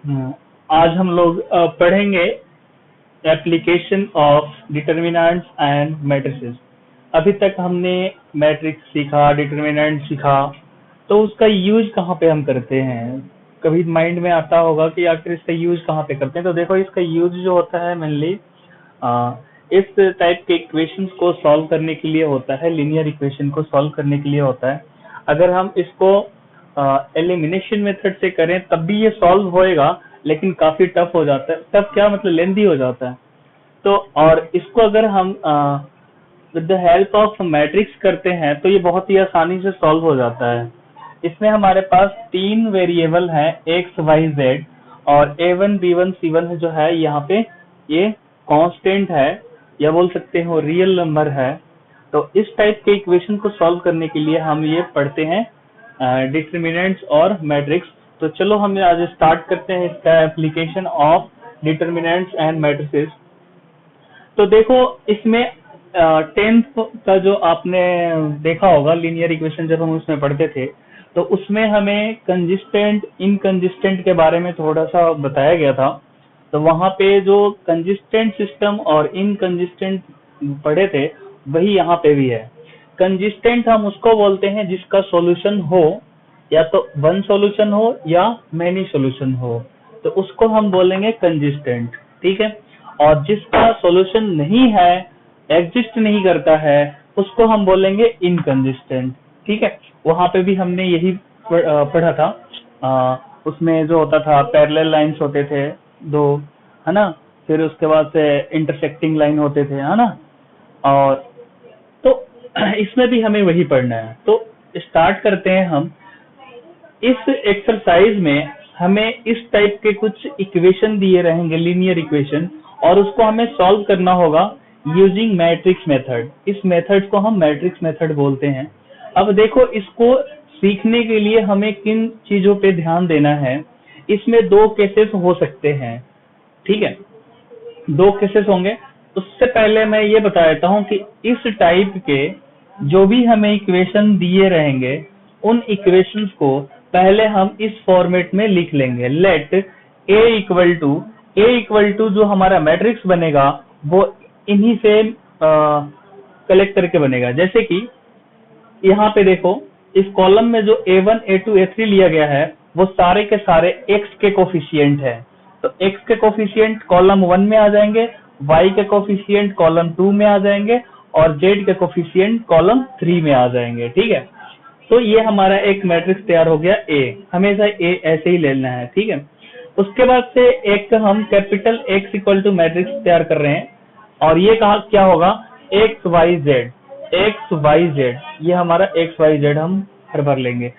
हम्म, आज हम लोग पढ़ेंगे application of determinants and matrices. अभी तक हमने मैट्रिक्स सीखा, डिटर्मिनेंट सीखा, तो उसका यूज कहाँ पे हम करते हैं? कभी माइंड में आता होगा कि आखिर इसका यूज कहाँ पे करते हैं। तो देखो, इसका यूज जो होता है मेनली इस टाइप के इक्वेशंस को सॉल्व करने के लिए होता है, लीनियर इक्वेशन को सॉल्व करने के लिए होता है। अगर हम इसको एलिमिनेशन मेथड से करें तब भी ये सॉल्व होएगा, लेकिन काफी टफ हो जाता है। टफ क्या मतलब, लेंदी हो जाता है। तो और इसको अगर हम with the help of matrix करते हैं तो ये बहुत ही आसानी से सॉल्व हो जाता है। इसमें हमारे पास तीन वेरिएबल हैं, एक्स वाई जेड, और A1 B1 C1 जो है यहाँ पे ये कांस्टेंट है, या बोल सकते हो रियल नंबर है। तो इस टाइप के इक्वेशन को सॉल्व करने के लिए हम ये पढ़ते हैं डिटर्मिनेंट्स और मैट्रिक्स। तो चलो हम आज स्टार्ट करते हैं इसका application of determinants and matrices. तो देखो, इसमें 10th का जो आपने देखा होगा लीनियर इक्वेशन, जब हम उसमें पढ़ते थे तो उसमें हमें कंसिस्टेंट इनकंसिस्टेंट के बारे में थोड़ा सा बताया गया था। तो वहां पे जो कंसिस्टेंट सिस्टम और इनकंसिस्टेंट पढ़े थे, वही यहाँ पे भी है। कंसिस्टेंट हम उसको बोलते हैं जिसका सॉल्यूशन हो, या तो वन सॉल्यूशन हो या मेनी सॉल्यूशन हो, तो उसको हम बोलेंगे कंसिस्टेंट। ठीक है। और जिसका सॉल्यूशन नहीं है, एग्जिस्ट नहीं करता है, उसको हम बोलेंगे इनकंसिस्टेंट। ठीक है। वहां पे भी हमने यही पढ़ा था। उसमें जो होता था, पैरेलल लाइंस होते थे दो, है ना। फिर उसके बाद से इंटरसेक्टिंग लाइन होते थे, है ना। और तो इसमें भी हमें वही पढ़ना है। तो स्टार्ट करते हैं हम। इस एक्सरसाइज में हमें इस टाइप के कुछ इक्वेशन दिए रहेंगे, लीनियर इक्वेशन, और उसको हमें सॉल्व करना होगा यूजिंग मैट्रिक्स मेथड। इस मेथड को हम मैट्रिक्स मेथड बोलते हैं। अब देखो, इसको सीखने के लिए हमें किन चीजों पे ध्यान देना है। इसमें दो केसेस हो सकते हैं। ठीक है, दो केसेस होंगे। उससे पहले मैं ये बता देता हूँ कि इस टाइप के जो भी हमें इक्वेशन दिए रहेंगे, उन इक्वेशंस को पहले हम इस फॉर्मेट में लिख लेंगे। लेट ए इक्वल टू जो हमारा मैट्रिक्स बनेगा वो इन्हीं से कलेक्ट करके बनेगा। जैसे कि यहाँ पे देखो, इस कॉलम में जो A1 A2 A3 लिया गया है, वो सारे के सारे x के कोफिशिएंट है। तो x के कोफिशिएंट कॉलम 1 में आ जाएंगे, y के कोफिशिएंट कॉलम 2 में आ जाएंगे, और z के कोफिशिएंट कॉलम 3 में आ जाएंगे। ठीक है। तो ये हमारा एक मैट्रिक्स तैयार हो गया A। हमेशा A ऐसे ही लेना है। ठीक है। उसके बाद से एक हम capital X equal to matrix तैयार कर रहे हैं, और ये कहा क्या होगा, एक्स वाई जेड, ये हमारा एक्स वाई जेड हम हर भर लेंगे।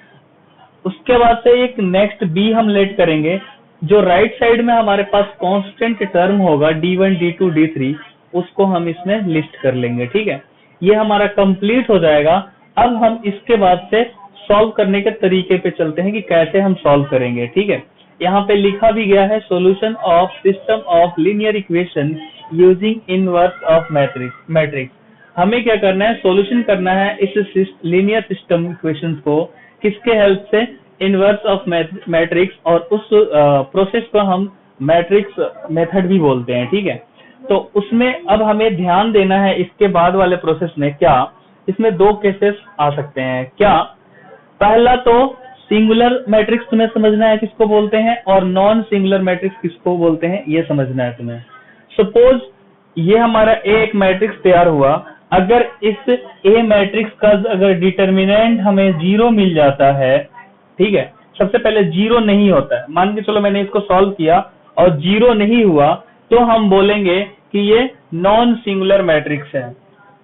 उसके बाद से एक नेक्स्ट बी हम लेट करेंगे। जो राइट साइड में हमारे पास कांस्टेंट टर्म होगा D1 D2 D3, उसको हम इसमें लिस्ट कर लेंगे। ठीक है। ये हमारा कंप्लीट हो जाएगा। अब हम इसके बाद से सॉल्व करने के तरीके पे चलते हैं कि कैसे हम सॉल्व करेंगे। ठीक है। यहाँ पे लिखा भी गया है, solution of system of linear equation using inverse of matrix. हमें क्या करना है, सॉल्यूशन करना है इस लीनियर सिस्टम इक्वेशंस को किसके हेल्प से, इनवर्स ऑफ मैट्रिक्स, और उस प्रोसेस को हम मैट्रिक्स मेथड भी बोलते हैं। ठीक है। तो उसमें अब हमें ध्यान देना है इसके बाद वाले प्रोसेस में। क्या इसमें दो केसेस आ सकते हैं? क्या पहला तो सिंगुलर मैट्रिक्स तुम्हें समझना है किसको बोलते हैं, और नॉन सिंगुलर मैट्रिक्स किसको बोलते हैं, ये समझना है तुम्हें। सपोज ये हमारा एक मैट्रिक्स तैयार हुआ। अगर इस ए मैट्रिक्स का अगर डिटर्मिनेंट हमें 0 मिल जाता है, ठीक है, सबसे पहले 0 नहीं होता है, मान के चलो मैंने इसको सॉल्व किया और 0 नहीं हुआ, तो हम बोलेंगे कि ये नॉन सिंगुलर मैट्रिक्स है।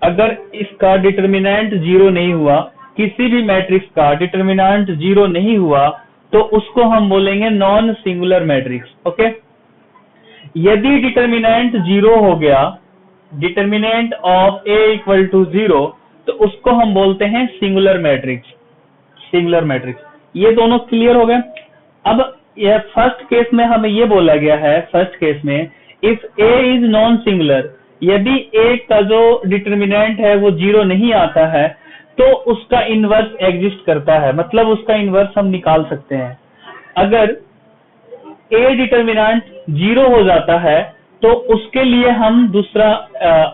अगर इसका डिटर्मिनेंट 0 नहीं हुआ, किसी भी मैट्रिक्स का डिटर्मिनेंट 0 नहीं हुआ, तो उसको हम बोलेंगे नॉन सिंगुलर मैट्रिक्स। ओके। यदि डिटर्मिनेंट 0 हो गया, determinant of A equal to 0, तो उसको हम बोलते हैं सिंगुलर मैट्रिक्स। ये दोनों क्लियर हो गए। अब यह फर्स्ट केस में हमें ये बोला गया है, फर्स्ट केस में if A is non singular, यदि A का जो डिटर्मिनेंट है वो 0 नहीं आता है, तो उसका इनवर्स एग्जिस्ट करता है, मतलब उसका इनवर्स हम निकाल सकते हैं। अगर ए डिटर्मिनेंट 0 हो जाता है तो उसके लिए हम दूसरा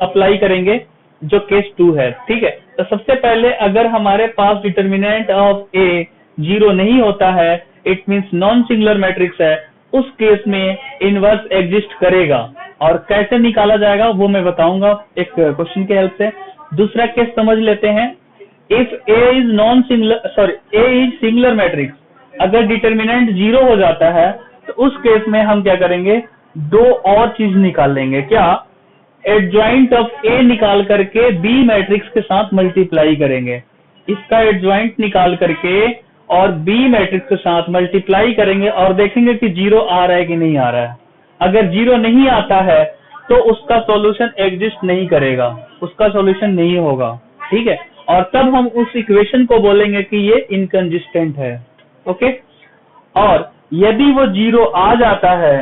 अप्लाई करेंगे जो केस 2 है। ठीक है, तो सबसे पहले अगर हमारे पास डिटर्मिनेंट ऑफ ए 0 नहीं होता है, it means non singular matrix है, उस केस में इनवर्स एग्जिस्ट करेगा। और कैसे निकाला जाएगा वो मैं बताऊंगा एक क्वेश्चन के हेल्प से। दूसरा केस समझ लेते हैं। If A is singular matrix, अगर डिटर्मिनेंट 0 हो जाता है तो उस केस में हम क्या करेंगे, दो और चीज निकाल लेंगे। क्या? एडजॉइंट ऑफ ए निकाल करके बी मैट्रिक्स के साथ मल्टीप्लाई करेंगे। इसका एडजॉइंट निकाल करके और बी मैट्रिक्स के साथ मल्टीप्लाई करेंगे और देखेंगे कि 0 आ रहा है कि नहीं आ रहा है। अगर 0 नहीं आता है तो उसका सॉल्यूशन एग्जिस्ट नहीं करेगा, उसका सॉल्यूशन नहीं होगा। ठीक है, और तब हम उस इक्वेशन को बोलेंगे कि ये इनकंसिस्टेंट है। ओके, और यदि वो 0 आ जाता है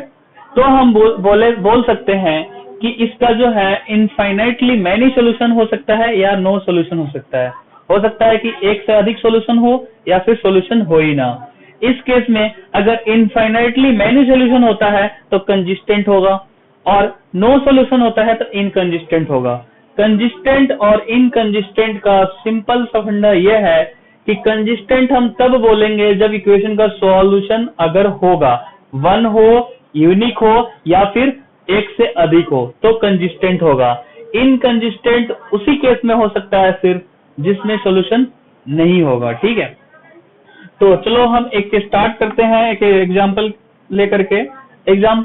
तो हम बोल सकते हैं कि इसका जो है इनफाइनाइटली मैनी सॉल्यूशन हो सकता है या नो सॉल्यूशन हो सकता है। हो सकता है कि एक से अधिक सॉल्यूशन हो या फिर सॉल्यूशन हो ही ना। इस केस में अगर इनफाइनाइटली मैनी सॉल्यूशन होता है तो कंसिस्टेंट होगा, और नो सॉल्यूशन होता है तो इनकंसिस्टेंट होगा। कंसिस्टेंट और इनकंसिस्टेंट का सिंपल सा फंडा यह है कि कंसिस्टेंट हम तब बोलेंगे जब इक्वेशन का सॉल्यूशन अगर होगा, 1 हो, यूनिक हो या फिर एक से अधिक हो तो कंसिस्टेंट होगा। इनकंसिस्टेंट उसी केस में हो सकता है सिर्फ जिसमें सॉल्यूशन नहीं होगा। ठीक है, तो चलो हम एक स्टार्ट करते हैं एक एग्जांपल लेकर के। एग्जांपल